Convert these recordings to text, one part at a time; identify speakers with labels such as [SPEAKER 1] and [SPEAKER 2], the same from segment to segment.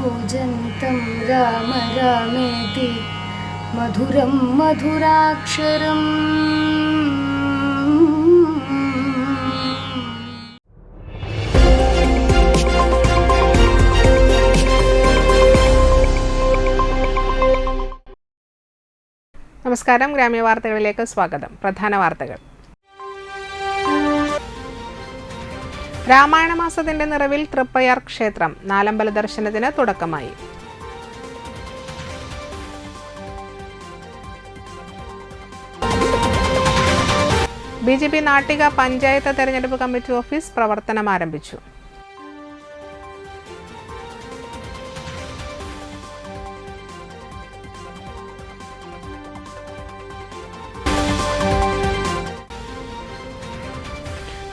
[SPEAKER 1] കൂജന്തം രാമ രാമേതി മധുരം മധുരാക്ഷരം.
[SPEAKER 2] നമസ്കാരം. ഗ്രാമീയ വാർത്തകളിലേക്ക് സ്വാഗതം. പ്രധാന വാർത്തകൾ. രാമായണ മാസത്തിന്റെ നിറവിൽ തൃപ്പയാർ ക്ഷേത്രം. നാലമ്പല ദർശനത്തിന് തുടക്കമായി. ബിജെപി നാട്ടിക പഞ്ചായത്ത് തെരഞ്ഞെടുപ്പ് കമ്മിറ്റി ഓഫീസ് പ്രവർത്തനം ആരംഭിച്ചു.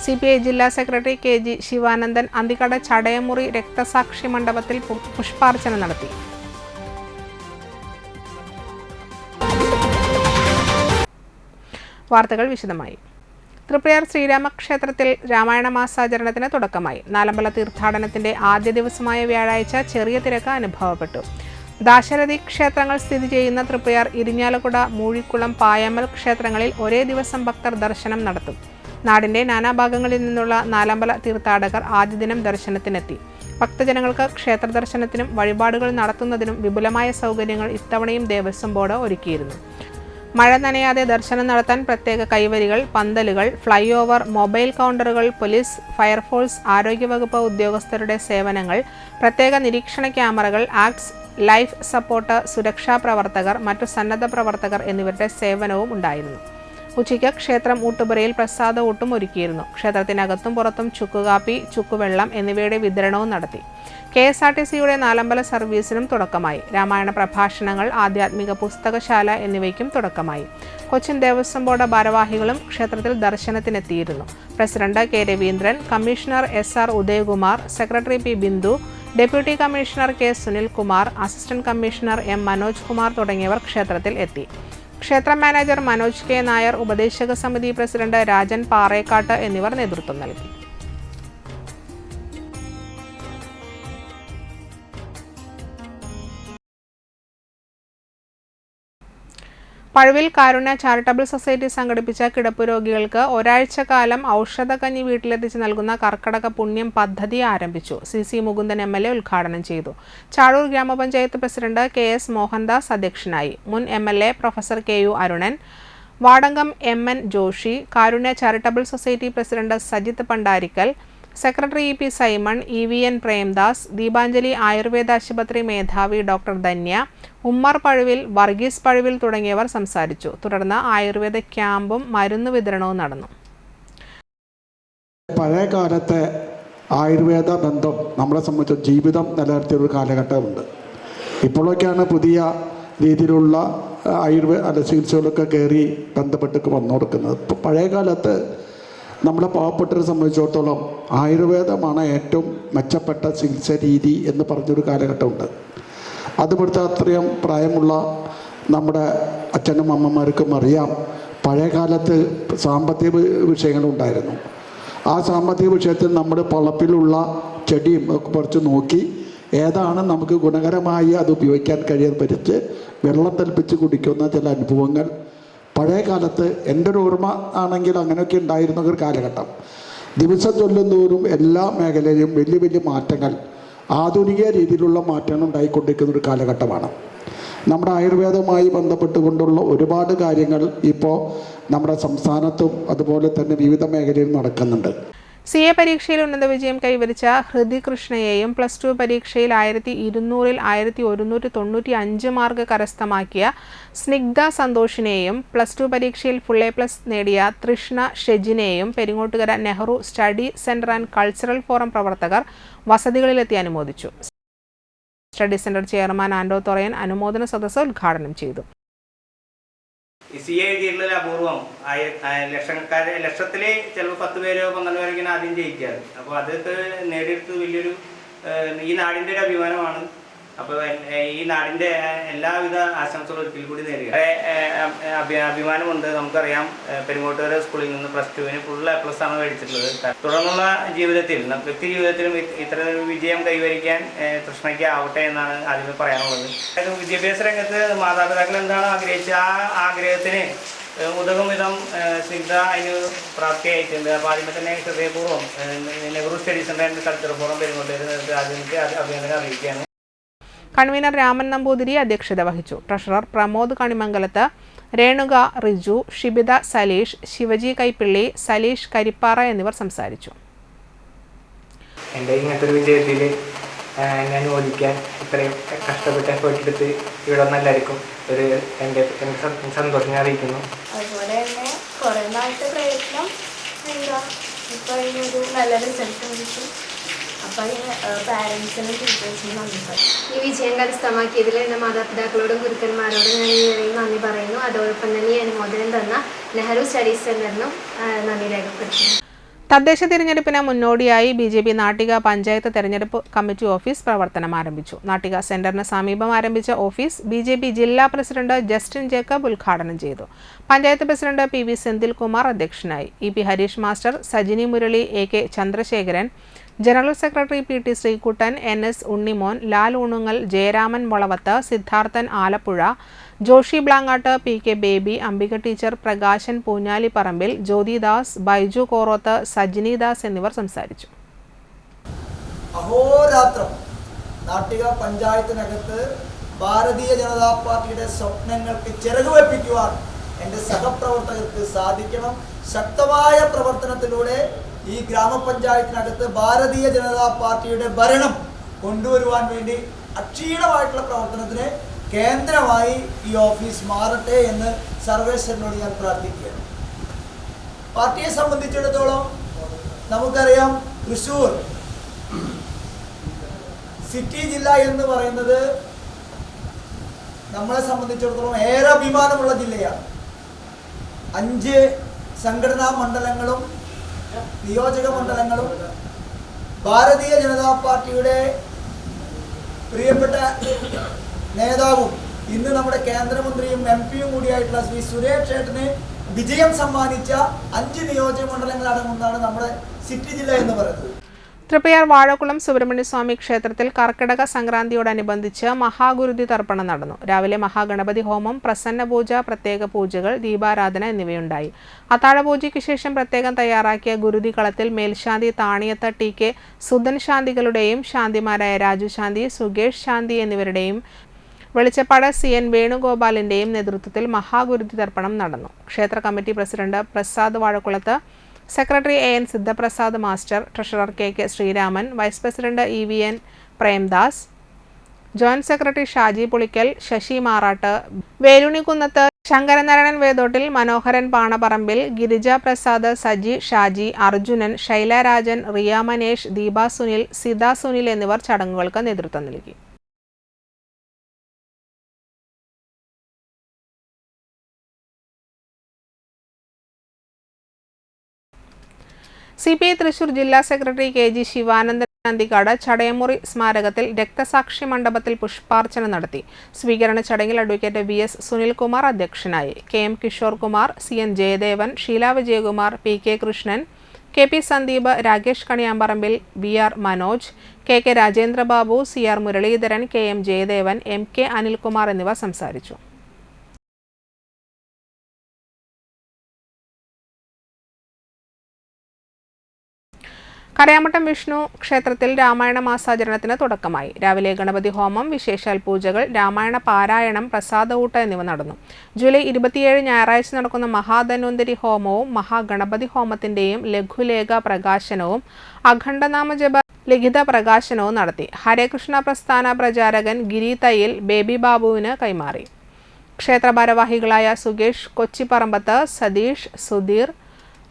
[SPEAKER 2] CPI ജില്ലാ സെക്രട്ടറി KG ശിവാനന്ദൻ അന്തിക്കട ചടയമുറി രക്തസാക്ഷി മണ്ഡപത്തിൽ പുഷ്പാർച്ചന നടത്തി. വാർത്തകൾ വിശദമായി. തൃപ്പയാർ ശ്രീരാമക്ഷേത്രത്തിൽ രാമായണ മാസാചരണത്തിന് തുടക്കമായി. നാലമ്പല തീർത്ഥാടനത്തിന്റെ ആദ്യ ദിവസമായ വ്യാഴാഴ്ച ചെറിയ തിരക്ക് അനുഭവപ്പെട്ടു. ദാശരഥി ക്ഷേത്രങ്ങൾ സ്ഥിതി ചെയ്യുന്ന തൃപ്പയാർ, ഇരിഞ്ഞാലക്കുട, മൂഴിക്കുളം, പായമ്മൽ ക്ഷേത്രങ്ങളിൽ ഒരേ ദിവസം ഭക്തർ ദർശനം നടത്തും. നാടിന്റെ നാനാഭാഗങ്ങളിൽ നിന്നുള്ള നാലമ്പല തീർത്ഥാടകർ ആദ്യ ദിനം ദർശനത്തിനെത്തി. ഭക്തജനങ്ങൾക്ക് ക്ഷേത്ര ദർശനത്തിനും വഴിപാടുകൾ നടത്തുന്നതിനും വിപുലമായ സൗകര്യങ്ങൾ ഇത്തവണയും ദേവസ്വം ബോർഡ് ഒരുക്കിയിരുന്നു. മഴ നനയാതെ ദർശനം നടത്താൻ പ്രത്യേക കൈവരികൾ, പന്തലുകൾ, ഫ്ലൈ ഓവർ, മൊബൈൽ കൗണ്ടറുകൾ, പോലീസ്, ഫയർഫോഴ്സ്, ആരോഗ്യവകുപ്പ് ഉദ്യോഗസ്ഥരുടെ സേവനങ്ങൾ, പ്രത്യേക നിരീക്ഷണ ക്യാമറകൾ, ആക്ട്സ്, ലൈഫ് സപ്പോർട്ട്, സുരക്ഷാ പ്രവർത്തകർ, മറ്റു സന്നദ്ധ പ്രവർത്തകർ എന്നിവരുടെ സേവനവും ഉണ്ടായിരുന്നു. ഉച്ചയ്ക്ക് ക്ഷേത്രം ഊട്ടുപുരയിൽ പ്രസാദ ഊട്ടും ഒരുക്കിയിരുന്നു. ക്ഷേത്രത്തിനകത്തും പുറത്തും ചുക്കുകാപ്പി, ചുക്കുവെള്ളം എന്നിവയുടെ വിതരണവും നടത്തി. KSRTCയുടെ നാലമ്പല സർവീസിനും തുടക്കമായി. രാമായണ പ്രഭാഷണങ്ങൾ, ആധ്യാത്മിക പുസ്തകശാല എന്നിവയ്ക്കും തുടക്കമായി. കൊച്ചിൻ ദേവസ്വം ബോർഡ് ഭാരവാഹികളും ക്ഷേത്രത്തിൽ ദർശനത്തിനെത്തിയിരുന്നു. President K Raveendran, commissioner SR Udayakumar, secretary P Bindu, deputy commissioner K Sunilkumar, assistant commissioner M Manoj Kumar തുടങ്ങിയവർ ക്ഷേത്രത്തിൽ എത്തി. ക്ഷേത്ര മാനേജർ മനോജ് K നായർ, ഉപദേശക സമിതി പ്രസിഡന്റ് രാജൻ പാറേക്കാട്ട് എന്നിവർ നേതൃത്വം നൽകി. പഴുവിൽ കാരുണ്യ ചാരിറ്റബിൾ സൊസൈറ്റി സംഘടിപ്പിച്ച കിടപ്പു രോഗികൾക്ക് ഒരാഴ്ചക്കാലം ഔഷധക്കഞ്ഞി വീട്ടിലെത്തിച്ച് നൽകുന്ന കർക്കടക പുണ്യം പദ്ധതി ആരംഭിച്ചു. CC മുകുന്ദൻ MLA ഉദ്ഘാടനം ചെയ്തു. ചാഴൂർ ഗ്രാമപഞ്ചായത്ത് പ്രസിഡന്റ് KS മോഹൻദാസ് അധ്യക്ഷനായി. മുൻ MLA professor KU Arunan, Vadankam MN Joshi, Karunya charitable society president Sajith Pandarikkal, secretary EP Simon, EVN Premdas, Deepanjali Ayurveda ആശുപത്രി മേധാവി ഡോക്ടർ ധന്യ, ഉമ്മർ പഴുവിൽ, വർഗീസ് പഴുവിൽ തുടങ്ങിയവർ സംസാരിച്ചു. തുടർന്ന് ആയുർവേദ ക്യാമ്പും മരുന്ന് വിതരണവും നടന്നു.
[SPEAKER 3] പഴയ കാലത്തെ ആയുർവേദ ബന്ധം നമ്മളെ സംബന്ധിച്ച് ജീവിതം നിലനിർത്തിയൊരു കാലഘട്ടമുണ്ട്. ഇപ്പോഴൊക്കെയാണ് പുതിയ രീതിയിലുള്ള ആയുർവേദ ചികിത്സകളൊക്കെ കയറി ബന്ധപ്പെട്ട് വന്നു കൊടുക്കുന്നത്. ഇപ്പോൾ പഴയ കാലത്ത് നമ്മളെ പാവപ്പെട്ടവരെ സംബന്ധിച്ചിടത്തോളം ആയുർവേദമാണ് ഏറ്റവും മെച്ചപ്പെട്ട ചികിത്സാ രീതി എന്ന് പറഞ്ഞൊരു കാലഘട്ടമുണ്ട്. അതുപോലത്തെ അത്രയും പ്രായമുള്ള നമ്മുടെ അച്ഛനും അമ്മമാർക്കും അറിയാം, പഴയ കാലത്ത് സാമ്പത്തിക വിഷയങ്ങളുണ്ടായിരുന്നു. ആ സാമ്പത്തിക വിഷയത്തിൽ നമ്മുടെ വളപ്പിലുള്ള ചെടിയും ഒക്കെ പറിച്ച് നോക്കി ഏതാണ് നമുക്ക് ഗുണകരമായി അത് ഉപയോഗിക്കാൻ കഴിയാൻ പരിച്ച് വെള്ളം തിളപ്പിച്ച് കുടിക്കുന്ന ചില അനുഭവങ്ങൾ പഴയ കാലത്ത് എൻ്റെ ഒരു ഓർമ്മ ആണെങ്കിൽ അങ്ങനെയൊക്കെ ഉണ്ടായിരുന്ന ഒരു കാലഘട്ടം. ദിവസം ചൊല്ലുന്തോറും എല്ലാ മേഖലയിലും വലിയ വലിയ മാറ്റങ്ങൾ, ആധുനിക രീതിയിലുള്ള മാറ്റങ്ങൾ ഉണ്ടായിക്കൊണ്ടിരിക്കുന്ന ഒരു കാലഘട്ടമാണ്. നമ്മുടെ ആയുർവേദവുമായി ബന്ധപ്പെട്ടുകൊണ്ടുള്ള ഒരുപാട് കാര്യങ്ങൾ ഇപ്പോൾ നമ്മുടെ സംസ്ഥാനത്തും അതുപോലെ തന്നെ വിവിധ മേഖലയിൽ നടക്കുന്നുണ്ട്.
[SPEAKER 2] CA പരീക്ഷയിൽ ഉന്നത വിജയം കൈവരിച്ച ഹൃതിക് കൃഷ്ണയെയും +2 പരീക്ഷയിൽ 1200-ൽ 1195 മാർക്ക് കരസ്ഥമാക്കിയ സ്നിഗ്ധ സന്തോഷിനെയും +2 പരീക്ഷയിൽ ഫുൾ A+ നേടിയ തൃഷ്ണ ഷെജിനെയും Peringottukara Nehru study centre and cultural forum പ്രവർത്തകർ വസതികളിലെത്തി അനുമോദിച്ചു. Study centre chairman Ando Thorayan അനുമോദന സദസ്സ് ഉദ്ഘാടനം ചെയ്തു.
[SPEAKER 4] CA എഴുതിയിട്ടുള്ള അപൂർവം ലക്ഷത്തിൽ ചിലപ്പോൾ 10 പേരോ 12 പേരൊക്കെയാണ് ആദ്യം ജയിക്കാറ്. അപ്പോൾ അതൊക്കെ നേടിയെടുത്ത് വലിയൊരു ഈ നാടിൻ്റെ ഒരു അഭിമാനമാണ്. അപ്പോൾ ഈ നാടിൻ്റെ എല്ലാവിധ ആശംസകളും ഒരിക്കൽ കൂടി നേരുക. അഭിമാനമുണ്ട്. നമുക്കറിയാം പെരുങ്ങോട്ടുകര സ്കൂളിൽ നിന്ന് +2 ഫുൾ A+ ആണ് മേടിച്ചിട്ടുള്ളത്. തുടർന്നുള്ള ജീവിതത്തിൽ വ്യക്തി ജീവിതത്തിലും ഇത്തരം വിജയം കൈവരിക്കാൻ തൃഷ്ണയ്ക്ക് ആവട്ടെ എന്നാണ് ആദ്യമേ പറയാനുള്ളത്. വിദ്യാഭ്യാസ രംഗത്ത് മാതാപിതാക്കൾ എന്താണ് ആഗ്രഹിച്ചത് ആ ആഗ്രഹത്തിന് ഉതകും വിധം സ്നിഗ്ധ അതിന് പ്രാപ്തിയായിട്ടുണ്ട്. അപ്പോൾ ആദ്യമേ തന്നെ ഹൃദയപൂർവ്വം Nehru study centre and culture forum Perungottukara ആദ്യത്തെ അഭിനന്ദനം അറിയിക്കുകയാണ്.
[SPEAKER 2] കൺവീനർ രാമൻ നമ്പൂതിരി അധ്യക്ഷത വഹിച്ചു. ട്രഷറർ പ്രമോദ് കണിമംഗലത്ത്, രേണുക, റിജു, ഷിബിത സലീഷ്, ശിവജി കൈപ്പിള്ളി, സലീഷ് കരിപ്പാറ എന്നിവർ സംസാരിച്ചു.
[SPEAKER 5] എൻ്റെ ഇങ്ങനത്തെ ഒരു വിജയത്തിൽ എന്നെ അനുമോദിക്കാൻ ഇത്രയും കഷ്ടപ്പെട്ട് എഫേർട്ട് എടുത്ത് ഇവിടെ വന്ന എല്ലാവർക്കും എൻ്റെ സന്തോഷം ഞാൻ അറിയിക്കുന്നു.
[SPEAKER 6] അതുപോലെ തന്നെ കുറേ നാളത്തെ പ്രയത്നം ഇപ്പോൾ അതിനൊരു നല്ല റിസൾട്ട് കിട്ടും. അപ്പം പാരൻസിനും ടീച്ചേഴ്സിനും നന്ദി പറയും.
[SPEAKER 1] ഈ വിജയം കരസ്ഥമാക്കിയതിൽ എൻ്റെ മാതാപിതാക്കളോടും ഗുരുക്കന്മാരോടും ഞാൻ ഈ നന്ദി പറയുന്നു. അതോടൊപ്പം തന്നെ ഈ അനുമോദനം തന്ന നെഹ്റു സ്റ്റഡി സെൻ്ററിനും നന്ദി രേഖപ്പെടുത്തുന്നു.
[SPEAKER 2] തദ്ദേശ തിരഞ്ഞെടുപ്പിന് മുന്നോടിയായി BJP നാട്ടിക പഞ്ചായത്ത് തെരഞ്ഞെടുപ്പ് കമ്മിറ്റി ഓഫീസ് പ്രവർത്തനം ആരംഭിച്ചു. നാട്ടിക സെന്ററിന് സമീപം ആരംഭിച്ച ഓഫീസ് BJP ജില്ലാ പ്രസിഡന്റ് ജസ്റ്റിൻ ജേക്കബ് ഉദ്ഘാടനം ചെയ്തു. പഞ്ചായത്ത് പ്രസിഡന്റ് PV സെന്തിൽകുമാർ അധ്യക്ഷനായി. EP Harish master, Sajini Murali, AK Chandrasekharan, general secretary PT Sreekuttan, NS Unnimon, Lal Oonungal, Jayaraman Valavath, Siddharthan Alappuzha, Joshi Blangat, PK Baby, Ambika teacher, Prakashan Poonjalipparambil, Jyothidas, Baiju Koroth, Sajini Das എന്നിവർ സംസാരിച്ചു.
[SPEAKER 7] അഹോരാത്രം നാട്ടിക പഞ്ചായത്തിനകത്ത് ഭാരതീയ ജനതാ പാർട്ടിയുടെ സ്വപ്നങ്ങൾക്ക് ചിറകുവെപ്പിക്കുവാൻ എൻ്റെ സഹപ്രവർത്തകർക്ക് സാധിക്കണം. ശക്തമായ പ്രവർത്തനത്തിലൂടെ ഈ ഗ്രാമപഞ്ചായത്തിനകത്ത് ഭാരതീയ ജനതാ പാർട്ടിയുടെ ഭരണം കൊണ്ടുവരുവാൻ വേണ്ടി അക്ഷീണമായിട്ടുള്ള പ്രവർത്തനത്തിന് കേന്ദ്രമായി ഈ ഓഫീസ് മാറട്ടെ എന്ന് സർവേശ്വരനോട് ഞാൻ പ്രാർത്ഥിക്കുകയാണ്. പാർട്ടിയെ സംബന്ധിച്ചിടത്തോളം നമുക്കറിയാം, തൃശ്ശൂർ സിറ്റി ജില്ല എന്ന് പറയുന്നത് നമ്മളെ സംബന്ധിച്ചിടത്തോളം ഏറെ അഭിമാനമുള്ള ജില്ലയാണ്. 5 സംഘടനാ മണ്ഡലങ്ങളും നിയോജക മണ്ഡലങ്ങളും ഭാരതീയ ജനതാ പാർട്ടിയുടെ പ്രിയപ്പെട്ട നേതാവും ഇന്ന് നമ്മുടെ കേന്ദ്രമന്ത്രിയും MP-യും കൂടിയായിട്ടുള്ള ശ്രീ സുരേഷ് ചേട്ടന് വിജയം സമ്മാനിച്ച 5 നിയോജക മണ്ഡലങ്ങളടങ്ങുന്നതാണ് നമ്മുടെ സിറ്റി ജില്ല എന്ന് പറയുന്നത്.
[SPEAKER 2] തൃപ്പയാർ വാഴക്കുളം സുബ്രഹ്മണ്യസ്വാമി ക്ഷേത്രത്തിൽ കർക്കിടക സംക്രാന്തിയോടനുബന്ധിച്ച് മഹാഗുരുതി തർപ്പണം നടന്നു. രാവിലെ മഹാഗണപതി ഹോമം, പ്രസന്ന പൂജ, പ്രത്യേക പൂജകൾ, ദീപാരാധന എന്നിവയുണ്ടായി. അത്താഴപൂജയ്ക്ക് ശേഷം പ്രത്യേകം തയ്യാറാക്കിയ ഗുരുതി കളത്തിൽ മേൽശാന്തി താണിയത്ത് TK സുധൻ ശാന്തികളുടെയും ശാന്തിമാരായ രാജു ശാന്തി, സുകേഷ് ശാന്തി എന്നിവരുടെയും വെളിച്ചപ്പാട് CN വേണുഗോപാലിൻ്റെയും നേതൃത്വത്തിൽ മഹാഗുരുതി തർപ്പണം നടന്നു. ക്ഷേത്ര committee president Prasad Vazhakkulath, secretary AN Sidhaprasad master, treasurer KK Sreeraman, vice president EVN Premdas, joint secretary Shaji Pulikkal, Sasi Marat, Velunikkunnath, Sankaranarayanan Vedottil, Manoharan Panaparambil, Girija Prasad, Saji Shaji, Arjunan, Sailarajan, Riya Manesh, Deepa Sunil, Sitha Sunil എന്നിവർ ചടങ്ങുകൾക്ക് നേതൃത്വം നൽകി. CPI തൃശൂർ ജില്ലാ സെക്രട്ടറി KG ശിവാനന്ദൻ നന്ദിക്കാട് ചടയമുറി സ്മാരകത്തിൽ രക്തസാക്ഷി മണ്ഡപത്തിൽ പുഷ്പാർച്ചന നടത്തി. സ്വീകരണ ചടങ്ങിൽ അഡ്വക്കേറ്റ് VS സുനിൽകുമാർ അധ്യക്ഷനായി. KM Kishore Kumar, CN Jayadevan, Sheela Vijayakumar, PK Krishnan, KP Sandeep, Rakesh Kaniyamparambil, VR Manoj, KK Rajendrababu, CR Muraleedharan, KM Jayadevan, MK Anilkumar എന്നിവർ സംസാരിച്ചു. കരയാമട്ടം വിഷ്ണു ക്ഷേത്രത്തിൽ രാമായണ മാസാചരണത്തിന് തുടക്കമായി. രാവിലെ ഗണപതി ഹോമം, വിശേഷാൽ പൂജകൾ, രാമായണ പാരായണം, പ്രസാദഊട്ട് എന്നിവ നടന്നു. ജൂലൈ 27 ഞായറാഴ്ച നടക്കുന്ന മഹാധന്വന്തരി ഹോമവും മഹാഗണപതി ഹോമത്തിൻ്റെയും ലഘുലേഖ പ്രകാശനവും അഖണ്ഡനാമജപ ലിഖിത പ്രകാശനവും നടത്തി. ഹരേകൃഷ്ണ പ്രസ്ഥാന പ്രചാരകൻ ഗിരി തയ്യിൽ ബേബി ബാബുവിന് കൈമാറി. ക്ഷേത്ര ഭാരവാഹികളായ സുകേഷ് കൊച്ചിപ്പറമ്പത്ത്, സതീഷ്, സുധീർ,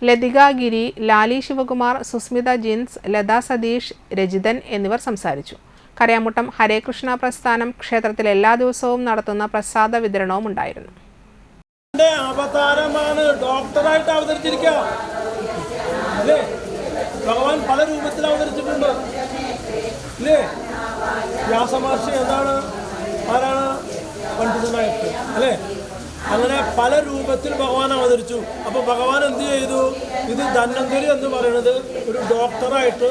[SPEAKER 2] ലതിക ഗിരി, ലാലി ശിവകുമാർ, സുസ്മിത ജിൻസ്, ലത സതീഷ്, രജിതൻ എന്നിവർ സംസാരിച്ചു. കരയാമുട്ടം ഹരേകൃഷ്ണ പ്രസ്ഥാനം ക്ഷേത്രത്തിൽ എല്ലാ ദിവസവും നടത്തുന്ന പ്രസാദ വിതരണവും ഉണ്ടായിരുന്നു.
[SPEAKER 8] അവതാരമാണ്, ഡോക്ടറായിട്ട് അവതരിച്ചിരിക്കുക. ഭഗവാൻ പല രൂപത്തിൽ അവതരിച്ചിട്ടുണ്ട്. വ്യാസമഹർഷി എന്താണ്, ആരാണ്? പണ്ഡിതനായിട്ട് അല്ലേ? അങ്ങനെ പല രൂപത്തിൽ ഭഗവാൻ അവതരിച്ചു. അപ്പോൾ ഭഗവാൻ എന്ത് ചെയ്തു? ഇത് ധന്വന്തരി എന്ന് പറയുന്നത് ഒരു ഡോക്ടറായിട്ട്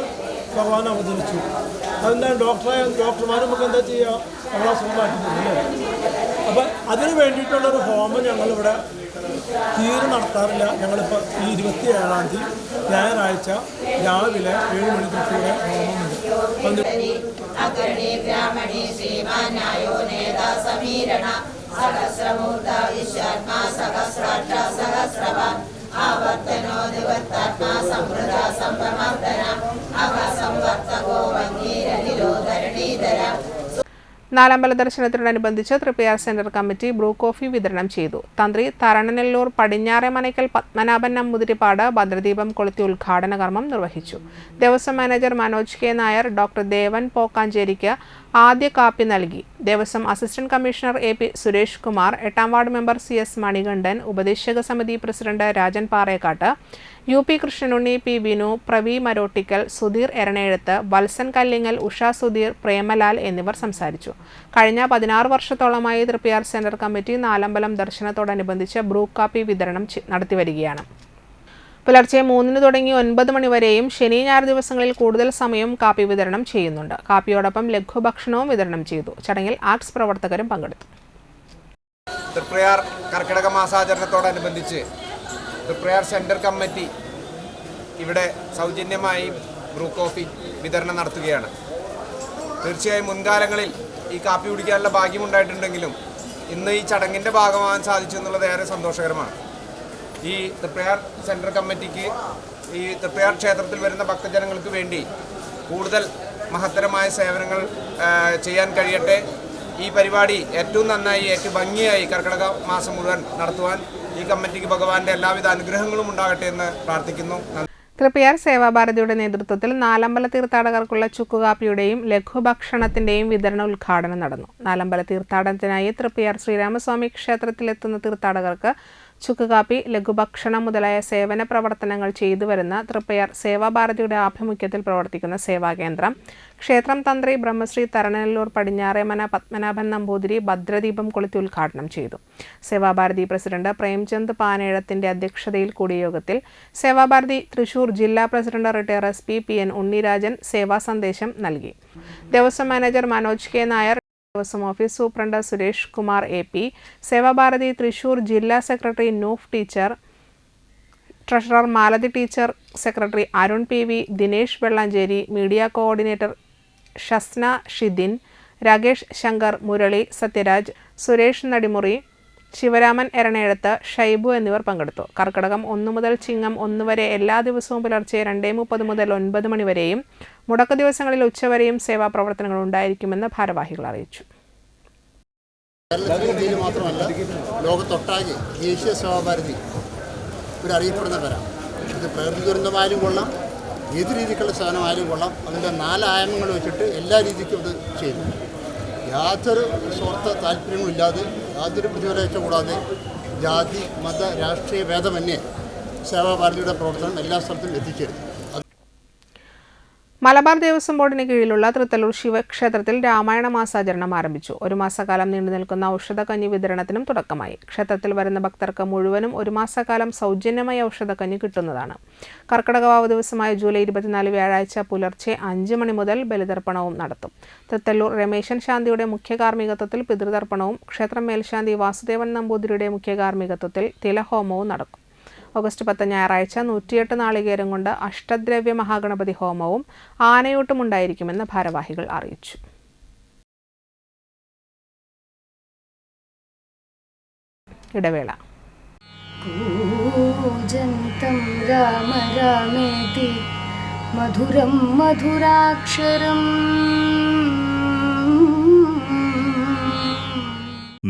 [SPEAKER 8] ഭഗവാൻ അവതരിച്ചു. അതെന്താണ് ഡോക്ടർമാർ നമുക്ക് എന്താ ചെയ്യുക? നമ്മളെ സുഖമാക്കുന്നില്ലേ? അപ്പം അതിന് വേണ്ടിയിട്ടുള്ളൊരു ഹോമം ഞങ്ങളിവിടെ തീരെ നടത്താറില്ല. ഞങ്ങളിപ്പോൾ ഈ 27-ാം തീയതി ഞായറാഴ്ച രാവിലെ 7 മണി തൊട്ടുള്ള ഹോമമുണ്ട്.
[SPEAKER 2] നാലമ്പല ദർശനത്തോടനുബന്ധിച്ച് Thrippayar centre committee Bru coffee വിതരണം ചെയ്തു. തന്ത്രി തരണനെല്ലൂർ പടിഞ്ഞാറെ മനയ്ക്കൽ പത്മനാഭൻ നമ്പൂതിരിപ്പാട് ഭദ്രദീപം കൊളുത്തി ഉദ്ഘാടന കർമ്മം നിർവഹിച്ചു. Devaswom manager Manoj K Nair doctor Devan പോക്കാഞ്ചേരിക്ക് ആദ്യ കാപ്പി നൽകി. Devaswom assistant commissioner AP Suresh Kumar, 8ാം വാർഡ് മെമ്പർ CS മണികണ്ഠൻ, ഉപദേശക സമിതി president Rajan Parekkat, UP Krishnanunni, P Vinu, Pravi Marottikkal, Sudheer Eranezhath, Valsan Kallingal, Usha Sudheer, Premalal എന്നിവർ സംസാരിച്ചു. കഴിഞ്ഞ 16 വർഷത്തോളമായി തൃപ്പയാർ സെന്റർ കമ്മിറ്റി നാലമ്പലം ദർശനത്തോടനുബന്ധിച്ച് ബ്രൂ കാപ്പി വിതരണം നടത്തിവരികയാണ്. പുലർച്ചെ 3 തുടങ്ങി 9 മണി വരെയും ശനി ഞായർ ദിവസങ്ങളിൽ കൂടുതൽ സമയം കാപ്പി വിതരണം ചെയ്യുന്നുണ്ട്. കാപ്പിയോടൊപ്പം ലഘുഭക്ഷണവും വിതരണം ചെയ്തു. ചടങ്ങിൽ ആർട്സ് പ്രവർത്തകരും പങ്കെടുത്തു.
[SPEAKER 9] തൃപ്രയാർ കർക്കിടക മാസാചരണത്തോടനുബന്ധിച്ച് തൃപ്രയാർ സെൻറ്റർ കമ്മിറ്റി ഇവിടെ സൗജന്യമായി ബ്രൂ കോഫി വിതരണം നടത്തുകയാണ്. തീർച്ചയായും മുൻകാലങ്ങളിൽ ഈ കാപ്പി കുടിക്കാനുള്ള ഭാഗ്യമുണ്ടായിട്ടുണ്ടെങ്കിലും ഇന്ന് ഈ ചടങ്ങിൻ്റെ ഭാഗമാകാൻ സാധിച്ചു എന്നുള്ളത് ഏറെ സന്തോഷകരമാണ്. ഈ തൃപ്രയാർ സെൻറ്റർ കമ്മിറ്റിക്ക് ഈ തൃപ്രയാർ ക്ഷേത്രത്തിൽ വരുന്ന ഭക്തജനങ്ങൾക്ക് വേണ്ടി കൂടുതൽ മഹത്തരമായ സേവനങ്ങൾ ചെയ്യാൻ കഴിയട്ടെ. ഈ പരിപാടി ഏറ്റവും നന്നായി ഏറ്റവും ഭംഗിയായി കർക്കിടക മാസം മുഴുവൻ നടത്തുവാൻ ഈ കമ്മിറ്റിക്ക് ഭഗവാന്റെ എല്ലാവിധ അനുഗ്രഹങ്ങളും ഉണ്ടാകട്ടെ എന്ന് പ്രാർത്ഥിക്കുന്നു.
[SPEAKER 2] തൃപ്പയാർ സേവാഭാരതിയുടെ നേതൃത്വത്തിൽ നാലമ്പല തീർത്ഥാടകർക്കുള്ള ചുക്കുകാപ്പിയുടെയും ലഘുഭക്ഷണത്തിന്റെയും വിതരണ ഉദ്ഘാടനം നടന്നു. നാലമ്പല തീർത്ഥാടനത്തിനായി തൃപ്പയാർ ശ്രീരാമസ്വാമി ക്ഷേത്രത്തിലെത്തുന്ന തീർത്ഥാടകർക്ക് ചുക്കുകാപ്പി, ലഘുഭക്ഷണം മുതലായ സേവന പ്രവർത്തനങ്ങൾ ചെയ്തുവരുന്ന തൃപ്പയാർ സേവാഭാരതിയുടെ ആഭിമുഖ്യത്തിൽ പ്രവർത്തിക്കുന്ന സേവാകേന്ദ്രം ക്ഷേത്രം തന്ത്രി ബ്രഹ്മശ്രീ തരണനെല്ലൂർ പടിഞ്ഞാറേമന പത്മനാഭൻ നമ്പൂതിരി ഭദ്രദീപം കൊളുത്തി ഉദ്ഘാടനം ചെയ്തു. സേവാഭാരതി പ്രസിഡന്റ് പ്രേംചന്ദ് പാനേഴത്തിന്റെ അധ്യക്ഷതയിൽ കൂടിയ യോഗത്തിൽ സേവാഭാരതി തൃശൂർ ജില്ലാ president retired SP PN Unnirajan സേവാ സന്ദേശം നൽകി. Devaswom manager Manoj K Nair, Devaswom office superintendent Suresh Kumar AP, Sevabharathi Thrissur ജില്ലാ secretary Noof teacher, treasurer Malathi teacher, secretary Arun PV, Dinesh Vellanchery, media coordinator Shasna Shidin, Rakesh Shankar, Murali, Sathyaraj, Suresh Nadimuri, Sivaraman Eranezhath, Shaibu എന്നിവർ പങ്കെടുത്തു. കർക്കിടകം 1 മുതൽ ചിങ്ങം 1 വരെ എല്ലാ ദിവസവും പുലർച്ചെ 2:30 മുതൽ 9 മണി വരെയും മുടക്ക ദിവസങ്ങളിൽ ഉച്ചവരെയും സേവാ പ്രവർത്തനങ്ങൾ ഉണ്ടായിരിക്കുമെന്ന് ഭാരവാഹികൾ അറിയിച്ചു.
[SPEAKER 10] ഇന്ത്യയിൽ മാത്രമല്ല ലോകത്തൊട്ടാകെ ദേശീയ സേവാഭാരതി ഒരു അറിയപ്പെടുന്ന പേരാണ്. ഇത് പ്രകൃതി ദുരന്തമായാലും കൊള്ളാം, ഏത് രീതിക്കുള്ള സേവനമായാലും കൊള്ളാം, അതിൻ്റെ 4 ആയാമങ്ങൾ വെച്ചിട്ട് എല്ലാ രീതിക്കും അത് ചെയ്യുന്നു. യാതൊരു സ്വാർത്ഥ താല്പര്യങ്ങളില്ലാതെ, യാതൊരു പ്രതിഫലേച്ഛ കൂടാതെ, ജാതി മത രാഷ്ട്രീയ ഭേദമന്യേ സേവാഭാരതിയുടെ പ്രവർത്തനം എല്ലാ സ്ഥലത്തും എത്തിച്ചേരുന്നു.
[SPEAKER 2] മലബാർ ദേവസ്വം ബോർഡിന് കീഴിലുള്ള തൃത്തല്ലൂർ ശിവക്ഷേത്രത്തിൽ രാമായണ മാസാചരണം ആരംഭിച്ചു. 1 മാസക്കാലം നീണ്ടുനിൽക്കുന്ന ഔഷധക്കഞ്ഞി വിതരണത്തിനും തുടക്കമായി. ക്ഷേത്രത്തിൽ വരുന്ന ഭക്തർക്ക് മുഴുവനും 1 മാസക്കാലം സൗജന്യമായി ഔഷധക്കഞ്ഞി കിട്ടുന്നതാണ്. കർക്കിടകവാവ് ദിവസമായ ജൂലൈ 24 വ്യാഴാഴ്ച പുലർച്ചെ 5 മണി മുതൽ ബലിതർപ്പണവും നടത്തും. തൃത്തല്ലൂർ രമേശൻ ശാന്തിയുടെ മുഖ്യ കാർമ്മികത്വത്തിൽ പിതൃതർപ്പണവും ക്ഷേത്രം മേൽശാന്തി വാസുദേവൻ നമ്പൂതിരിയുടെ മുഖ്യ കാർമ്മികത്വത്തിൽ തിലഹോമവും നടക്കും. ഓഗസ്റ്റ് 10 ഞായറാഴ്ച 108 നാളികേരം കൊണ്ട് അഷ്ടദ്രവ്യ മഹാഗണപതി ഹോമവും ആനയൂട്ടും ഉണ്ടായിരിക്കുമെന്ന് ഭാരവാഹികൾ അറിയിച്ചു. ഇടവേള.
[SPEAKER 6] കൂജന്തം രാമ രാമേതി മധുരം മധുരാക്ഷരം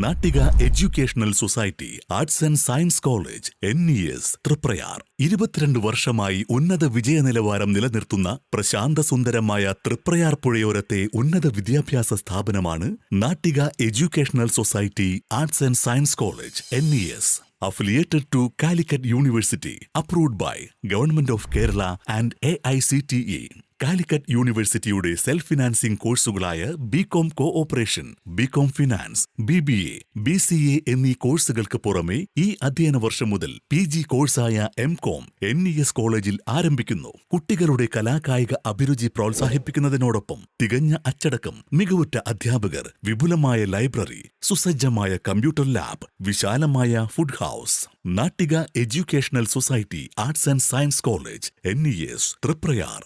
[SPEAKER 11] Nattika educational society arts and science college NES Thriprayar 22 വർഷമായി ഉന്നത വിജയ നിലവാരം നിലനിർത്തുന്ന പ്രശാന്ത സുന്ദരമായ തൃപ്രയാർ പുഴയോരത്തെ ഉന്നത വിദ്യാഭ്യാസ സ്ഥാപനമാണ് Nattika educational society arts and science college NES. Affiliated to Calicut University, approved by Government of Kerala and AICTE. Calicut യൂണിവേഴ്സിറ്റിയുടെ സെൽഫ് ഫിനാൻസിംഗ് കോഴ്സുകളായ B Com cooperation, B Com finance, BBA, BCA എന്നീ കോഴ്സുകൾക്ക് പുറമെ ഈ അധ്യയന വർഷം മുതൽ PG കോഴ്സായ MCOM NES കോളേജിൽ ആരംഭിക്കുന്നു. കുട്ടികളുടെ കലാകായിക അഭിരുചി പ്രോത്സാഹിപ്പിക്കുന്നതിനോടൊപ്പം തികഞ്ഞ അച്ചടക്കം, മികവുറ്റ അധ്യാപകർ, വിപുലമായ ലൈബ്രറി, സുസജ്ജമായ കമ്പ്യൂട്ടർ ലാബ്, വിശാലമായ food house. Nattika educational society arts and science college NES Triprayar.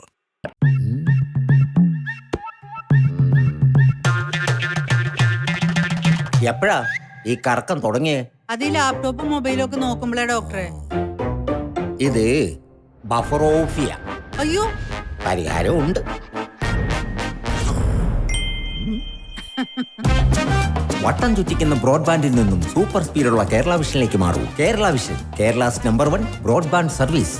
[SPEAKER 12] എപ്പോഴാ ഈ കറക്കം തുടങ്ങിയേ?
[SPEAKER 13] അത് ഈ ലാപ്ടോപ്പും മൊബൈലും ഒക്കെ നോക്കുമ്പോഴേ ഡോക്ടറെ.
[SPEAKER 12] ഇത് ബഫറോഫിയ.
[SPEAKER 13] അയ്യോ,
[SPEAKER 12] പരിഹാരമുണ്ട്. വട്ടം ചുറ്റിക്കുന്ന ബ്രോഡ്ബാൻഡിൽ നിന്നും സൂപ്പർ സ്പീഡുള്ള കേരള വിഷനിലേക്ക് മാറൂ. Kerala vision, Kerala's number 1 broadband service.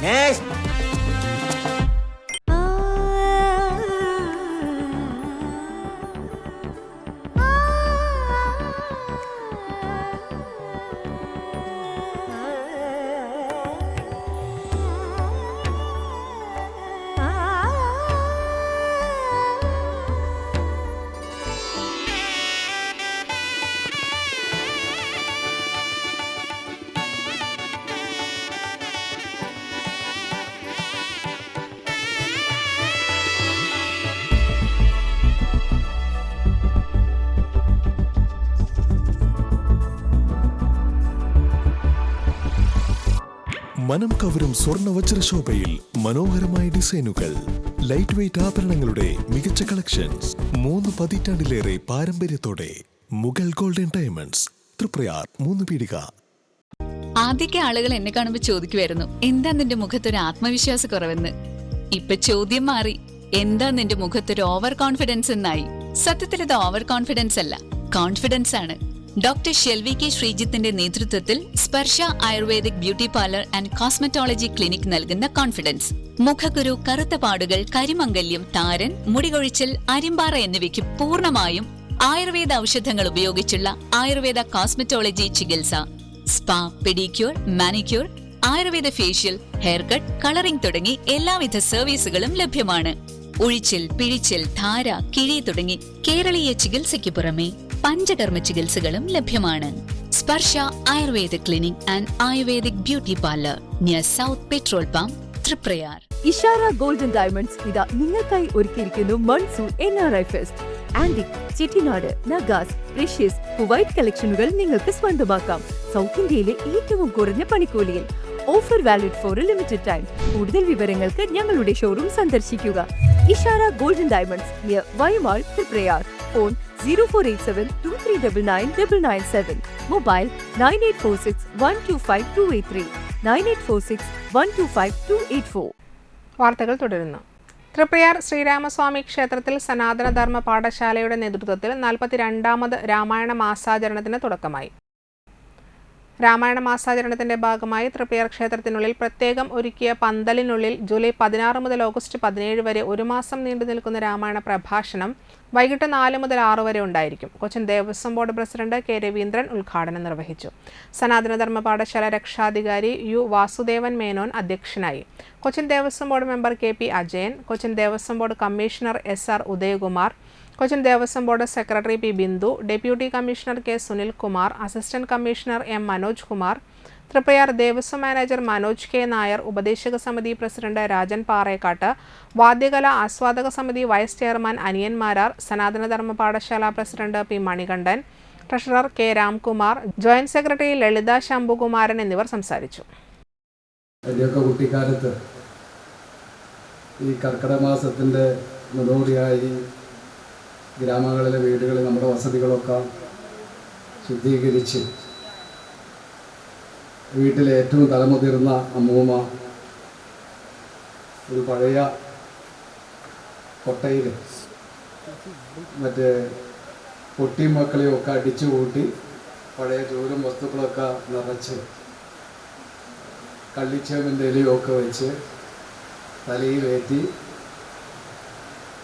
[SPEAKER 14] മനം കവരും സ്വർണ്ണ വജ്രശോഭയിൽ മനോഹരമായ ഡിസൈനുകൾ, ലൈറ്റ് വെയ്റ്റ് ആഭരണങ്ങളുടെ മികച്ച കളക്ഷൻസ്, 3 പതിറ്റാണ്ടിലേറെ പാരമ്പര്യത്തോടെ മുഗൾ ഗോൾഡൻ ഡയമണ്ട്സ്, തൃപ്രയാർ 3 പീടിക.
[SPEAKER 15] ആദ്യമൊക്കെ ആളുകൾ എന്നെ കാണുമ്പോൾ ചോദിക്കുമായിരുന്നു, എന്താ നിന്റെ മുഖത്തൊരു ആത്മവിശ്വാസ കുറവെന്ന്. ഇപ്പൊ ചോദ്യം മാറി, എന്താ നിന്റെ മുഖത്തൊരു ഓവർ കോൺഫിഡൻസ് എന്നായി. സത്യത്തിൽ ഇത് ഓവർ കോൺഫിഡൻസ് അല്ല, കോൺഫിഡൻസ് ആണ്. ഡോക്ടർ ഷെൽവി കെ ശ്രീജിത്തിന്റെ നേതൃത്വത്തിൽ Sparsha ayurvedic beauty parlour and cosmetology clinic നൽകുന്ന കോൺഫിഡൻസ്. മുഖക്കുരു, കറുത്ത പാടുകൾ, കരിമംഗല്യം, താരൻ, മുടികൊഴിച്ചൽ, അരിമ്പാറ എന്നിവയ്ക്ക് പൂർണ്ണമായും ആയുർവേദ ഔഷധങ്ങൾ ഉപയോഗിച്ചുള്ള ആയുർവേദ കോസ്മെറ്റോളജി ചികിത്സ. Spa, pedicure, manicure, Ayurveda facial, hair cut, colouring തുടങ്ങി എല്ലാവിധ സർവീസുകളും ലഭ്യമാണ്. ഉഴിച്ചിൽ, പിഴിച്ചിൽ, ധാര, കിഴി തുടങ്ങി കേരളീയ ചികിത്സയ്ക്ക് പുറമെ പഞ്ചകർമ്മ ചികിത്സകളും ലഭ്യമാണ്. Sparsha Ayurveda clinic and ayurvedic beauty parlour near south petrol pump, Thriprayar.
[SPEAKER 16] Ishara golden diamonds ഇതാ നിങ്ങൾക്കായി ഒരുക്കിയിരിക്കുന്നു monsoon NRI fest. Antique, Chettinad, Nagas, precious, Kuwait കളക്ഷനുകൾ നിങ്ങൾക്ക് സ്വന്തമാക്കാം. സൗത്ത് ഇന്ത്യയിലെ ഏറ്റവും കുറഞ്ഞ പണിക്കൂലിയിൽ. Offer valid for a limited time. കൂടുതൽ വിവരങ്ങൾക്ക് ഞങ്ങളുടെ ഷോറൂം സന്ദർശിക്കുക. Ishara golden diamonds near Y Mall, Thriprayar. Phone 0487239997. Mobile 9846125283, 9846125284.
[SPEAKER 2] വാർത്തകൾ തുടരുന്നു. തൃപ്രയാർ ശ്രീരാമസ്വാമി ക്ഷേത്രത്തിൽ സനാതനധർമ്മ പാഠശാലയുടെ നേതൃത്വത്തിൽ 42ാമത് രാമായണ മാസാചരണത്തിന് തുടക്കമായി. രാമായണ മാസാചരണത്തിന്റെ ഭാഗമായി തൃപ്രയാർ ക്ഷേത്രത്തിനുള്ളിൽ പ്രത്യേകം ഒരുക്കിയ പന്തലിനുള്ളിൽ ജൂലൈ 16 മുതൽ ഓഗസ്റ്റ് 17 വരെ 1 മാസം നീണ്ടു നിൽക്കുന്ന രാമായണ പ്രഭാഷണം വൈകിട്ട് 4 മുതൽ 6 വരെ ഉണ്ടായിരിക്കും. Cochin Devaswom board president K. Raveendran ഉദ്ഘാടനം നിർവഹിച്ചു. സനാതനധർമ്മ പാഠശാല രക്ഷാധികാരി U. വാസുദേവൻ മേനോൻ അധ്യക്ഷനായി. Cochin Devaswom board member KP Ajayan, Cochin Devaswom board commissioner SR Udayakumar, Cochin Devaswom board secretary P. Bindu, deputy commissioner K. Sunilkumar, assistant commissioner M. Manoj Kumar, Thriprayar Devaswom manager Manoj K. Nair, ഉപദേശക സമിതി പ്രസിഡന്റ് രാജൻ പാറേക്കാട്ട്, വാദ്യകല ആസ്വാദക സമിതി വൈസ് ചെയർമാൻ അനിയൻ മാരാർ, സനാതനധർമ്മ പാഠശാല president P. Manikandan, treasurer K. Ramkumar, joint secretary ലളിത ശംഭുകുമാരൻ എന്നിവർ സംസാരിച്ചു.
[SPEAKER 17] എൻ്റെയൊക്കെ കുട്ടിക്കാലത്ത് ഈ കർക്കിടക മാസത്തിൻ്റെ മുന്നോടിയായി ഗ്രാമങ്ങളിലെ വീടുകളിൽ നമ്മുടെ വസതികളൊക്കെ ശുദ്ധീകരിച്ച് വീട്ടിലെ ഏറ്റവും തലമുതിർന്ന അമ്മൂമ്മ ഒരു പഴയ കൊട്ടയിൽ മറ്റേ പൊട്ടിയും മക്കളെയൊക്കെ അടിച്ചു കൂട്ടി പഴയ ചൂലും വസ്തുക്കളൊക്കെ നിറച്ച് കള്ളിച്ചേമ്പിൻ്റെ ഇലയൊക്കെ വെച്ച് തലയിലേറ്റി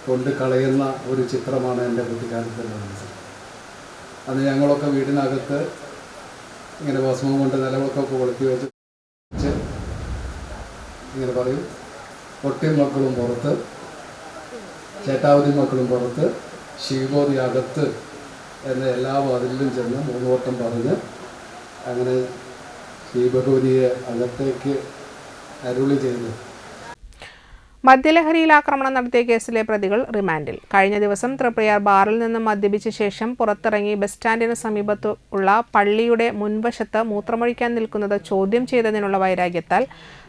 [SPEAKER 17] കൊണ്ട് കളയുന്ന ഒരു ചിത്രമാണ് എൻ്റെ കുട്ടിക്കാലത്ത് മനസ്സിൽ. അന്ന് ഞങ്ങളൊക്കെ വീടിനകത്ത് ഇങ്ങനെ ഭസ്മം കൊണ്ട് നിലവൊക്കെ കൊളുത്തി വെച്ച് ഇങ്ങനെ പറയും, പൊട്ടിയും മക്കളും പുറത്ത് ചേട്ടാവതി മക്കളും പുറത്ത്, ശിവബോധി അകത്ത് എന്ന എല്ലാ വാതിലിലും ചെന്ന് 3 വട്ടം പറഞ്ഞ് അങ്ങനെ ശ്രീഭഗവതിയെ അകത്തേക്ക് അരുളി ചെയ്തു.
[SPEAKER 2] മദ്യലഹരിയിൽ ആക്രമണം നടത്തിയ കേസിലെ പ്രതികൾ റിമാൻഡിൽ. കഴിഞ്ഞ ദിവസം തൃപ്രയാർ ബാറിൽ നിന്നും മദ്യപിച്ച ശേഷം പുറത്തിറങ്ങി ബസ് സ്റ്റാൻഡിന് സമീപത്ത് ഉള്ള പള്ളിയുടെ മുൻവശത്ത് മൂത്രമൊഴിക്കാൻ നിൽക്കുന്നത് ചോദ്യം ചെയ്തതിനുള്ള വൈരാഗ്യത്താൽ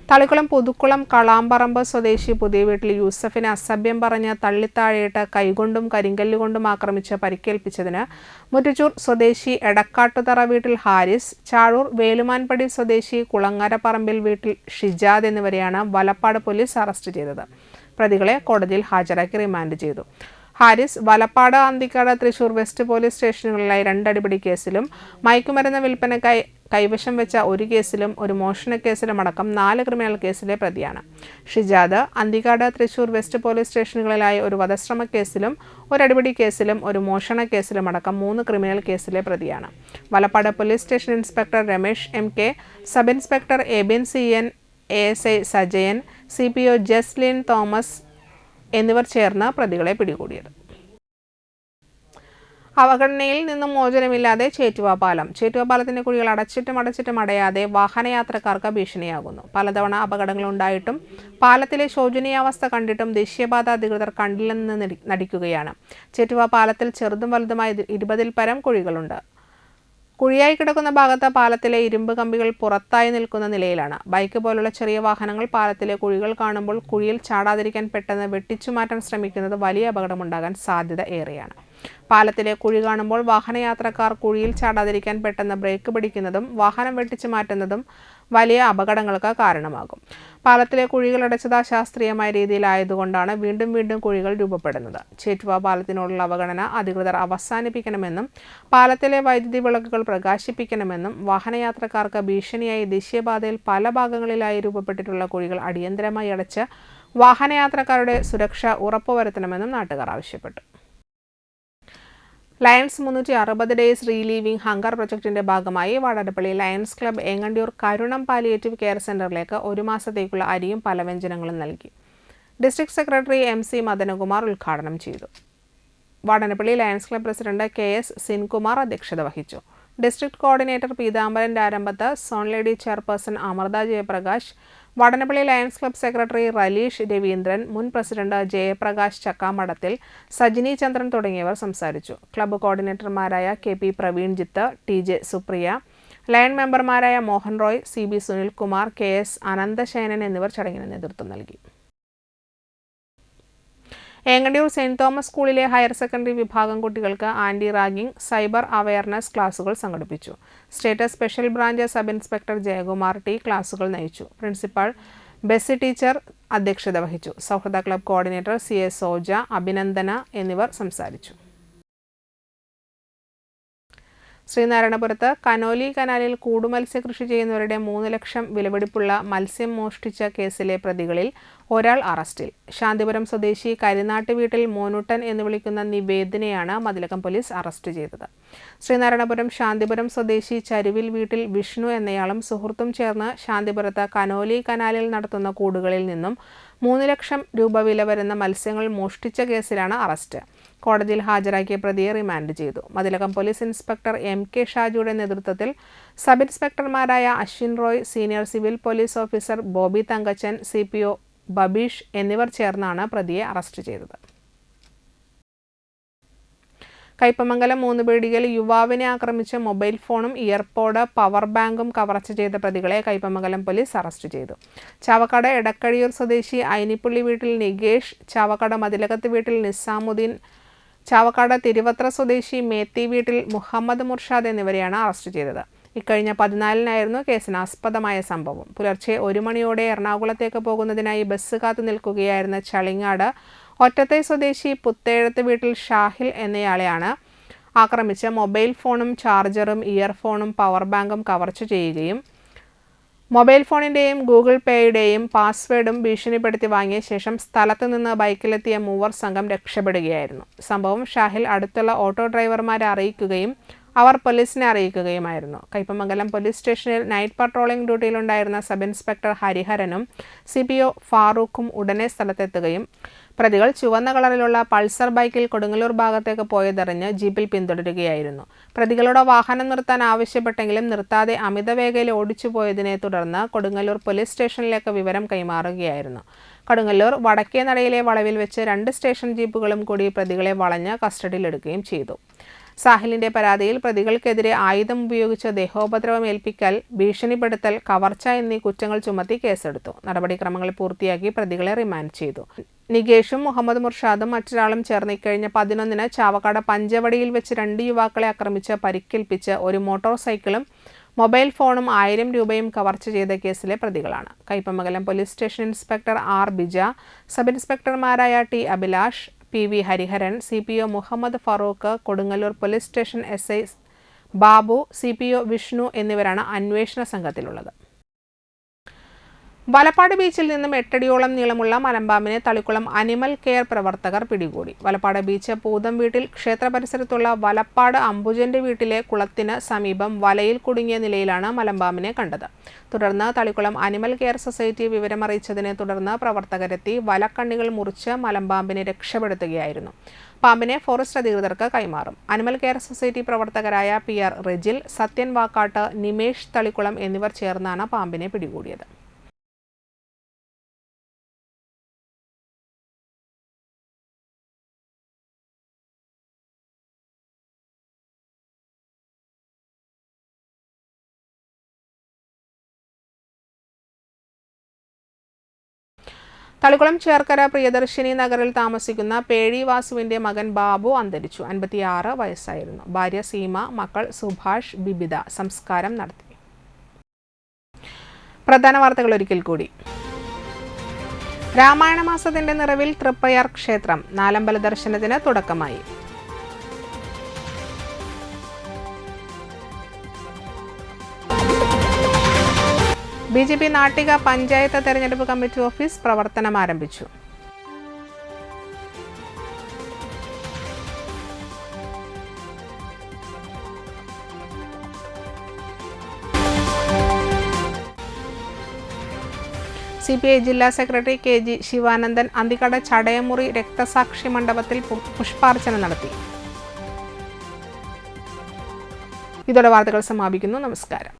[SPEAKER 2] തളിക്കുളം പുതുക്കുളം കളാമ്പറമ്പ് സ്വദേശി പുതിയ വീട്ടിൽ യൂസഫിനെ അസഭ്യം പറഞ്ഞ് തള്ളിത്താഴെയിട്ട് കൈകൊണ്ടും കരിങ്കല്ലുകൊണ്ടും ആക്രമിച്ച് പരിക്കേൽപ്പിച്ചതിന് മുറ്റച്ചൂർ സ്വദേശി എടക്കാട്ടുതറ വീട്ടിൽ ഹാരിസ്, ചാഴൂർ വേലുമാൻപടി സ്വദേശി കുളങ്ങര പറമ്പിൽ വീട്ടിൽ ഷിജാദ് എന്നിവരെയാണ് വലപ്പാട് പോലീസ് അറസ്റ്റ് ചെയ്തത്. പ്രതികളെ കോടതിയിൽ ഹാജരാക്കി റിമാൻഡ് ചെയ്തു. ഹാരിസ് വലപ്പാട്, അന്തിക്കാട്, തൃശൂർ വെസ്റ്റ് പോലീസ് സ്റ്റേഷനുകളിലായി 2 അടിപിടി കേസിലും മയക്കുമരുന്ന് വിൽപ്പനയ്ക്കായി കൈവശം വെച്ച 1 കേസിലും 1 മോഷണ കേസിലും അടക്കം 4 ക്രിമിനൽ കേസിലെ പ്രതിയാണ്. ഷിജാദ് അന്തിക്കാട്, തൃശൂർ വെസ്റ്റ് പോലീസ് സ്റ്റേഷനുകളിലായി 1 വധശ്രമ കേസിലും 1 അടിപിടി കേസിലും 1 മോഷണ കേസിലും അടക്കം 3 ക്രിമിനൽ കേസിലെ പ്രതിയാണ്. Valappad police station inspector Ramesh MK, sub inspector Abin CN, ASI Sajayan, CPO Jaslin Thomas എന്നിവർ ചേർന്ന് പ്രതികളെ പിടികൂടിയത്. അവഗണനയിൽ നിന്നും മോചനമില്ലാതെ ചേറ്റുവ പാലം. ചേറ്റുവ പാലത്തിന്റെ കുഴികൾ അടച്ചിട്ടും അടയാതെ വാഹനയാത്രക്കാർക്ക് ഭീഷണിയാകുന്നു. പലതവണ അപകടങ്ങളുണ്ടായിട്ടും പാലത്തിലെ ശോചനീയാവസ്ഥ കണ്ടിട്ടും ദേശീയപാത അധികൃതർ കണ്ടില്ലെന്ന് നടിക്കുകയാണ്. ചേറ്റുവ പാലത്തിൽ ചെറുതും വലുതുമായ 20-ൽ പരം കുഴികളുണ്ട്. കുഴിയായി കിടക്കുന്ന ഭാഗത്ത് പാലത്തിലെ ഇരുമ്പ് കമ്പികൾ പുറത്തായി നിൽക്കുന്ന നിലയിലാണ്. ബൈക്ക് പോലുള്ള ചെറിയ വാഹനങ്ങൾ പാലത്തിലെ കുഴികൾ കാണുമ്പോൾ കുഴിയിൽ ചാടാതിരിക്കാൻ പെട്ടെന്ന് വെട്ടിച്ചു മാറ്റാൻ ശ്രമിക്കുന്നത് വലിയ അപകടമുണ്ടാകാൻ സാധ്യത ഏറെയാണ്. പാലത്തിലെ കുഴി കാണുമ്പോൾ വാഹനയാത്രക്കാർ കുഴിയിൽ ചാടാതിരിക്കാൻ പെട്ടെന്ന് ബ്രേക്ക് പിടിക്കുന്നതും വാഹനം വെട്ടിച്ചു മാറ്റുന്നതും വലിയ അപകടങ്ങൾക്ക് കാരണമാകും. പാലത്തിലെ കുഴികൾ അടച്ചത് അശാസ്ത്രീയമായ രീതിയിലായതുകൊണ്ടാണ് വീണ്ടും കുഴികൾ രൂപപ്പെടുന്നത്. ചേറ്റുവ പാലത്തിനോടുള്ള അവഗണന അധികൃതർ അവസാനിപ്പിക്കണമെന്നും പാലത്തിലെ വൈദ്യുതി വിളക്കുകൾ പ്രകാശിപ്പിക്കണമെന്നും വാഹനയാത്രക്കാർക്ക് ഭീഷണിയായി ദേശീയപാതയിൽ പല ഭാഗങ്ങളിലായി രൂപപ്പെട്ടിട്ടുള്ള കുഴികൾ അടിയന്തരമായി അടച്ച് വാഹനയാത്രക്കാരുടെ സുരക്ഷ ഉറപ്പുവരുത്തണമെന്നും നാട്ടുകാർ ആവശ്യപ്പെട്ടു. ലയൺസ് 360 ഡേയ്സ് റീലീവിംഗ് ഹങ്കർ പ്രൊജക്ടിന്റെ ഭാഗമായി Vadanappally lions club Engandiyoor Karunam palliative care സെന്ററിലേക്ക് 1 മാസത്തേക്കുള്ള അരിയും പലവ്യഞ്ജനങ്ങളും നൽകി. ഡിസ്ട്രിക്ട് സെക്രട്ടറി MC മദനകുമാർ ഉദ്ഘാടനം ചെയ്തു. Vadanappally lions club president KS Sinkumar അധ്യക്ഷത വഹിച്ചു. District coordinator Peethambaran Rarambath, zone lady chairperson Amritha Jayaprakash, Vadanappally lions club secretary Ralish Raveendran, മുൻ പ്രസിഡന്റ് ജയപ്രകാശ് ചക്കാമടത്തിൽ, സജിനി ചന്ദ്രൻ തുടങ്ങിയവർ സംസാരിച്ചു. ക്ലബ്ബ് കോർഡിനേറ്റർമാരായ KP Praveenjith, TJ Supriya, lion മെമ്പർമാരായ മോഹൻ റോയ്, CB സുനിൽകുമാർ, KS അനന്തശയനൻ എന്നിവർ ചടങ്ങിന് നേതൃത്വം നൽകി. ഏങ്ങണ്ടിയൂർ സെന്റ് തോമസ് സ്കൂളിലെ ഹയർ സെക്കൻഡറി വിഭാഗം കുട്ടികൾക്ക് ആന്റി റാഗിംഗ്, സൈബർ അവയർനെസ് ക്ലാസുകൾ സംഘടിപ്പിച്ചു. State special branch sub inspector Jayakumar T ക്ലാസുകൾ നയിച്ചു. പ്രിൻസിപ്പൽ ബെസ്സി ടീച്ചർ അധ്യക്ഷത വഹിച്ചു. സൗഹൃദ ക്ലബ്ബ് കോർഡിനേറ്റർ CS സോജ, അഭിനന്ദന എന്നിവർ സംസാരിച്ചു. ശ്രീനാരായണപുരത്ത് കനോലി കനാലിൽ കൂടുമത്സ്യ കൃഷി ചെയ്യുന്നവരുടെ 3 ലക്ഷം വിലപിടിപ്പുള്ള മത്സ്യം മോഷ്ടിച്ച കേസിലെ പ്രതികളിൽ ഒരാൾ അറസ്റ്റിൽ. ശാന്തിപുരം സ്വദേശി കരിനാട്ട് വീട്ടിൽ മോനുട്ടൻ എന്ന് വിളിക്കുന്ന നിവേദിനെയാണ് മതിലകം പോലീസ് അറസ്റ്റ് ചെയ്തത്. ശ്രീനാരായണപുരം ശാന്തിപുരം സ്വദേശി ചരുവിൽ വീട്ടിൽ വിഷ്ണു എന്നയാളും സുഹൃത്തും ചേർന്ന് ശാന്തിപുരത്ത് കനോലി കനാലിൽ നടത്തുന്ന കൂടുകളിൽ നിന്നും 3 ലക്ഷം രൂപ വില വരുന്ന മത്സ്യങ്ങൾ മോഷ്ടിച്ച കേസിലാണ് അറസ്റ്റ്. കോടതിയിൽ ഹാജരാക്കിയ പ്രതിയെ റിമാൻഡ് ചെയ്തു. മതിലകം പോലീസ് ഇൻസ്പെക്ടർ MK ഷാജിയുടെ നേതൃത്വത്തിൽ സബ് ഇൻസ്പെക്ടർമാരായ Ashwin Roy, senior civil police officer Bobby Thankachan, CPO Babeesh എന്നിവർ ചേർന്നാണ് പ്രതിയെ അറസ്റ്റ് ചെയ്തത്. കയ്പമംഗലം 3 പീടികയിൽ യുവാവിനെ ആക്രമിച്ച് മൊബൈൽ ഫോണും ഇയർപോഡ്, പവർ ബാങ്കും കവർച്ച ചെയ്ത പ്രതികളെ കയ്പമംഗലം പോലീസ് അറസ്റ്റ് ചെയ്തു. ചാവക്കാട് എടക്കഴിയൂർ സ്വദേശി ഐനിപ്പുള്ളി വീട്ടിൽ നികേഷ്, ചാവക്കാട് മതിലകത്ത് വീട്ടിൽ നിസാമുദ്ദീൻ, ചാവക്കാട് തിരുവത്ര സ്വദേശി മേത്തി വീട്ടിൽ മുഹമ്മദ് മുർഷാദ് എന്നിവരെയാണ് അറസ്റ്റ് ചെയ്തത്. ഇക്കഴിഞ്ഞ 14-നായിരുന്നു കേസിനാസ്പദമായ സംഭവം. പുലർച്ചെ 1 മണിയോടെ എറണാകുളത്തേക്ക് പോകുന്നതിനായി ബസ് കാത്തു നിൽക്കുകയായിരുന്ന ചളിങ്ങാട് ഒറ്റത്തൈ സ്വദേശി പുത്തേഴത്ത് വീട്ടിൽ ഷാഹിൽ എന്നയാളെയാണ് ആക്രമിച്ച് മൊബൈൽ ഫോണും ചാർജറും ഇയർഫോണും പവർ ബാങ്കും കവർച്ച ചെയ്യുകയും മൊബൈൽ ഫോണിൻ്റെയും ഗൂഗിൾ പേയുടെയും പാസ്വേഡും ഭീഷണിപ്പെടുത്തി വാങ്ങിയ ശേഷം സ്ഥലത്ത് നിന്ന് ബൈക്കിലെത്തിയ 3 സംഘം രക്ഷപ്പെടുകയായിരുന്നു. സംഭവം ഷാഹിൽ അടുത്തുള്ള ഓട്ടോ ഡ്രൈവർമാരെ അറിയിക്കുകയും അവർ പോലീസിനെ അറിയിക്കുകയുമായിരുന്നു. കയ്പമംഗലം പോലീസ് സ്റ്റേഷനിൽ നൈറ്റ് പട്രോളിംഗ് ഡ്യൂട്ടിയിലുണ്ടായിരുന്ന സബ് ഇൻസ്പെക്ടർ ഹരിഹരനും CPO ഫാറൂഖും ഉടനെ സ്ഥലത്തെത്തുകയും പ്രതികൾ ചുവന്ന കളറിലുള്ള പൾസർ ബൈക്കിൽ കൊടുങ്ങല്ലൂർ ഭാഗത്തേക്ക് പോയതറിഞ്ഞ് ജീപ്പിൽ പിന്തുടരുകയായിരുന്നു. പ്രതികളുടെ വാഹനം നിർത്താൻ ആവശ്യപ്പെട്ടെങ്കിലും നിർത്താതെ അമിതവേഗയിൽ ഓടിച്ചു പോയതിനെ തുടർന്ന് കൊടുങ്ങല്ലൂർ പോലീസ് സ്റ്റേഷനിലേക്ക് വിവരം കൈമാറുകയായിരുന്നു. കൊടുങ്ങല്ലൂർ വടക്കേ നടയിലെ വളവിൽ വെച്ച് 2 സ്റ്റേഷൻ ജീപ്പുകളും കൂടി പ്രതികളെ വളഞ്ഞ് കസ്റ്റഡിയിലെടുക്കുകയും ചെയ്തു. സാഹിലിന്റെ പരാതിയിൽ പ്രതികൾക്കെതിരെ ആയുധം ഉപയോഗിച്ച് ദേഹോപദ്രവം ഏൽപ്പിക്കൽ, ഭീഷണിപ്പെടുത്തൽ, കവർച്ച എന്നീ കുറ്റങ്ങൾ ചുമത്തി കേസെടുത്തു. നടപടിക്രമങ്ങൾ പൂർത്തിയാക്കി പ്രതികളെ റിമാൻഡ് ചെയ്തു. നികേഷും മുഹമ്മദ് മുർഷാദും മറ്റൊരാളും ചേർന്ന് ഇക്കഴിഞ്ഞ 11-ന് ചാവക്കാട് പഞ്ചവടിയിൽ വെച്ച് 2 യുവാക്കളെ ആക്രമിച്ച് പരിക്കേൽപ്പിച്ച് ഒരു മോട്ടോർ സൈക്കിളും മൊബൈൽ ഫോണും 1000 രൂപയും കവർച്ച ചെയ്ത കേസിലെ പ്രതികളാണ്. Kaipamangalam police station inspector R Bija, sub ഇൻസ്പെക്ടർമാരായ T Abhilash, P V Hariharan, CPO Muhammad Farook, Kodungallur police station SI Babu, CPO Vishnu എന്നിവരാണ് അന്വേഷണ സംഘത്തിലുള്ളത്. വലപ്പാട് ബീച്ചിൽ നിന്നും 8 അടിയോളം നീളമുള്ള മലമ്പാമ്പിനെ തളിക്കുളം അനിമൽ കെയർ പ്രവർത്തകർ പിടികൂടി. വലപ്പാട് ബീച്ച് പൂതം വീട്ടിൽ ക്ഷേത്ര പരിസരത്തുള്ള വലപ്പാട് അംബുജന്റെ വീട്ടിലെ കുളത്തിന് സമീപം വലയിൽ കുടുങ്ങിയ നിലയിലാണ് മലമ്പാമ്പിനെ കണ്ടത്. തുടർന്ന് തളിക്കുളം അനിമൽ കെയർ സൊസൈറ്റി വിവരമറിയിച്ചതിനെ തുടർന്ന് പ്രവർത്തകരെത്തി വലക്കണ്ണികൾ മുറിച്ച് മലമ്പാമ്പിനെ രക്ഷപ്പെടുത്തുകയായിരുന്നു. പാമ്പിനെ ഫോറസ്റ്റ് അധികൃതർക്ക് കൈമാറും. അനിമൽ കെയർ സൊസൈറ്റി പ്രവർത്തകരായ PR റെജിൽ, സത്യൻ വാക്കാട്ട്, നിമേഷ് തളിക്കുളം എന്നിവർ ചേർന്നാണ് പാമ്പിനെ പിടികൂടിയത്. തളിക്കുളം ചേർക്കര പ്രിയദർശിനി നഗറിൽ താമസിക്കുന്ന പേഴി വാസുവിന്റെ മകൻ ബാബു അന്തരിച്ചു. 56 വയസ്സായിരുന്നു. ഭാര്യ സീമ, മക്കൾ സുഭാഷ്, ബിബിത. സംസ്കാരം നടത്തി. പ്രധാന വാർത്തകൾ ഒരിക്കൽ കൂടി. രാമായണ മാസത്തിന്റെ നിറവിൽ തൃപ്രയാർ ക്ഷേത്രം. നാലമ്പല ദർശനത്തിന് തുടക്കമായി. BJP നാട്ടിക പഞ്ചായത്ത് തെരഞ്ഞെടുപ്പ് കമ്മിറ്റി ഓഫീസ് പ്രവർത്തനം ആരംഭിച്ചു. CPI ജില്ലാ സെക്രട്ടറി KG ശിവാനന്ദൻ അന്തിക്കട ചടയമുറി രക്തസാക്ഷി മണ്ഡപത്തിൽ പുഷ്പാർച്ചന നടത്തി. ഇതോടെ വാർത്തകൾ സമാപിക്കുന്നു. നമസ്കാരം.